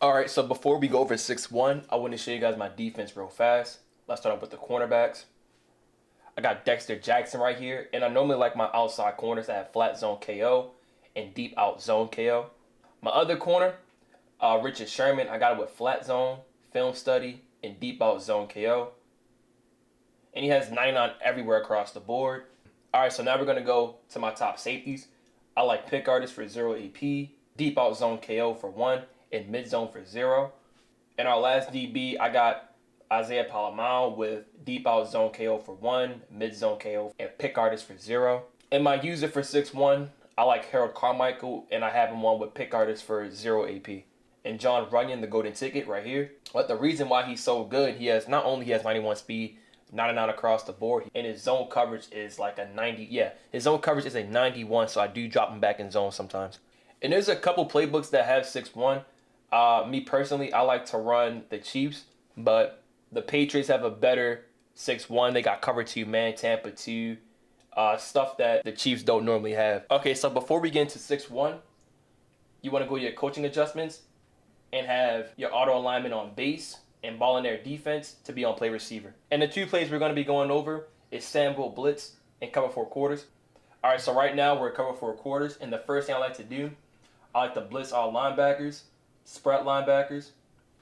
Alright, so before we go over 6-1, I want to show you guys my defense real fast. Let's start off with the cornerbacks. I got Dexter Jackson right here, and I normally like my outside corners that have flat zone KO and deep out zone KO. My other corner, Richard Sherman, I got it with flat zone, film study, and deep out zone KO. And he has 99 everywhere across the board. Alright, so now we're going to go to my top safeties. I like pick artist for 0 AP, deep out zone KO for 1, and mid zone for 0. In our last DB, I got Isaiah Palomar with deep out zone KO for 1, mid zone KO, and pick artist for 0. And my user for 6-1, I like Harold Carmichael, and I have him on with pick artist for 0 AP. And John Runyon, the golden ticket right here. But the reason why he's so good, he has 91 speed, 99 across the board, and his zone coverage is like a 90. Yeah, his zone coverage is a 91, so I do drop him back in zone sometimes. And there's a couple playbooks that have 6-1. Me personally, I like to run the Chiefs, but the Patriots have a better 6-1. They got cover 2 man, Tampa 2, stuff that the Chiefs don't normally have. Okay, so before we get into 6-1, you want to go to your coaching adjustments and have your auto alignment on base and ball in their defense to be on play receiver. And the two plays we're going to be going over is Sambo Blitz and cover 4 quarters. All right, so right now we're cover 4 quarters, and the first thing I like to do, I like to blitz all linebackers, spread linebackers,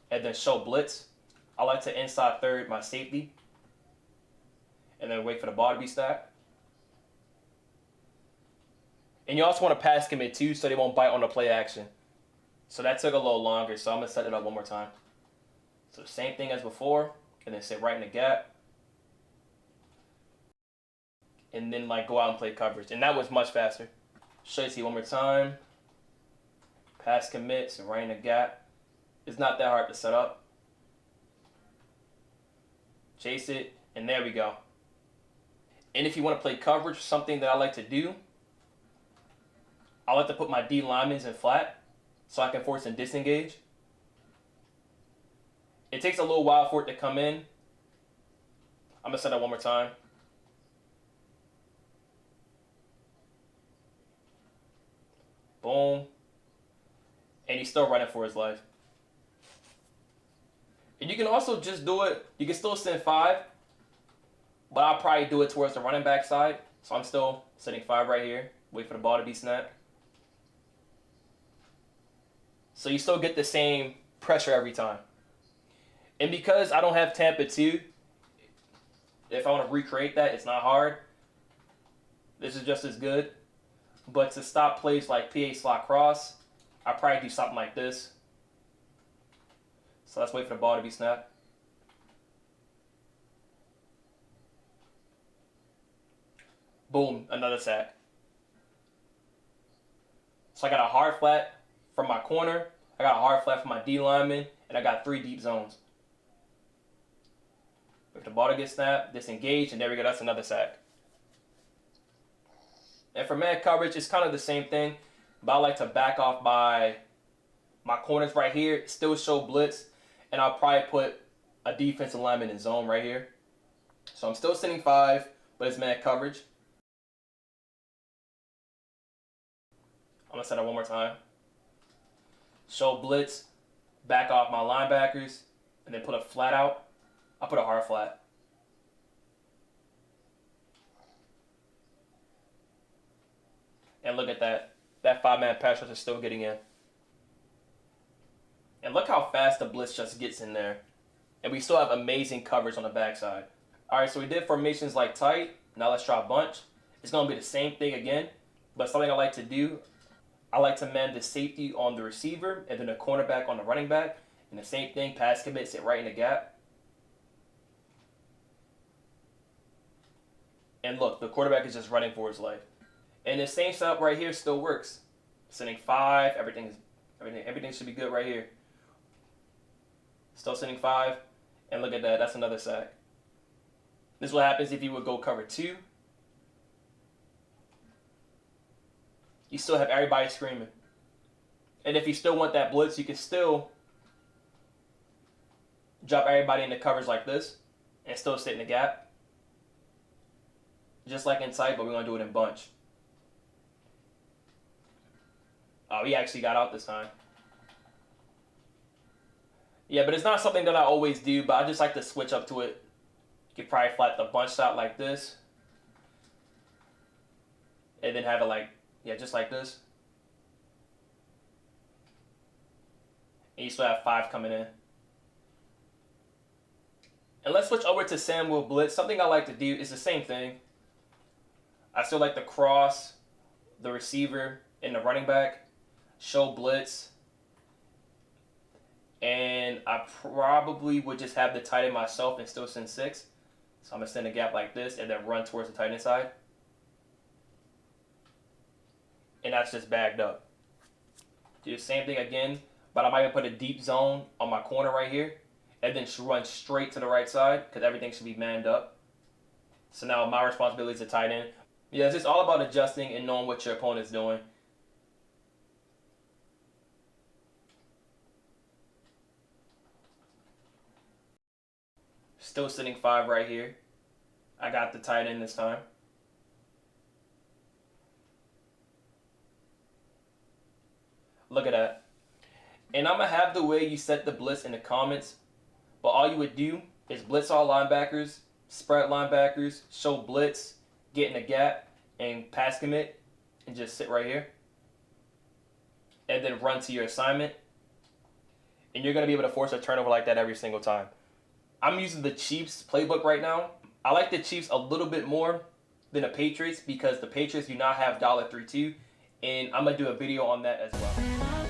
and then show blitz. I like to inside third my safety, and then wait for the ball to be stacked. And you also want to pass commit too, so they won't bite on the play action. So that took a little longer, so I'm going to set it up one more time. So same thing as before, and then sit right in the gap. And then like go out and play coverage. And that was much faster. Show you see one more time. Pass commit, so right in the gap. It's not that hard to set up. Chase it, and there we go. And if you want to play coverage, something that I like to do, I like to put my D linemen in flat so I can force and disengage. It takes a little while for it to come in. I'm going to set that one more time. Boom. And he's still running for his life. And you can also just do it. You can still send 5. But I'll probably do it towards the running back side. So I'm still sending 5 right here. Wait for the ball to be snapped. So you still get the same pressure every time. And because I don't have Tampa 2, if I want to recreate that, it's not hard. This is just as good. But to stop plays like PA slot cross, I probably do something like this. So let's wait for the ball to be snapped. Boom, another sack. So I got a hard flat from my corner, I got a hard flat from my D lineman, and I got 3 deep zones. If the ball to get snapped, disengage, and there we go, that's another sack. And for man coverage, it's kind of the same thing, but I like to back off my corners right here, still show blitz, and I'll probably put a defensive lineman in zone right here. So I'm still sending 5, but it's man coverage. I'm going to set it one more time. Show blitz, back off my linebackers, and then put a flat out. I'll put a hard flat. And look at that. That 5-man pass rush is still getting in. And look how fast the blitz just gets in there. And we still have amazing coverage on the backside. Alright, so we did formations like tight. Now let's try bunch. It's going to be the same thing again. But something I like to do, I like to man the safety on the receiver and then the cornerback on the running back. And the same thing, pass commit, sit right in the gap. And look, the quarterback is just running for his life. And the same setup right here still works. Sending 5, everything should be good right here. Still sending 5, and look at that, that's another sack. This is what happens if you would go cover 2. You still have everybody screaming. And if you still want that blitz, you can still drop everybody into coverage like this and still sit in the gap. Just like in tight, but we're going to do it in bunch. Oh, he actually got out this time. Yeah, but it's not something that I always do, but I just like to switch up to it. You could probably flat the bunch shot like this. And then have it like, yeah, just like this. And you still have 5 coming in. And let's switch over to Samuel Blitz. Something I like to do is the same thing. I still like to cross the receiver and the running back, show blitz, and I probably would just have the tight end myself and still send 6. So I'm going to send a gap like this and then run towards the tight end side. And that's just bagged up. Do the same thing again, but I might even put a deep zone on my corner right here and then run straight to the right side because everything should be manned up. So now my responsibility is to tight end. Yeah, it's just all about adjusting and knowing what your opponent's doing. Still sitting 5 right here. I got the tight end this time. Look at that. And I'm going to have the way you set the blitz in the comments. But all you would do is blitz all linebackers, spread linebackers, show blitz, get in a gap, and pass commit, and just sit right here. And then run to your assignment. And you're going to be able to force a turnover like that every single time. I'm using the Chiefs playbook right now. I like the Chiefs a little bit more than the Patriots because the Patriots do not have $3-2. And I'm going to do a video on that as well.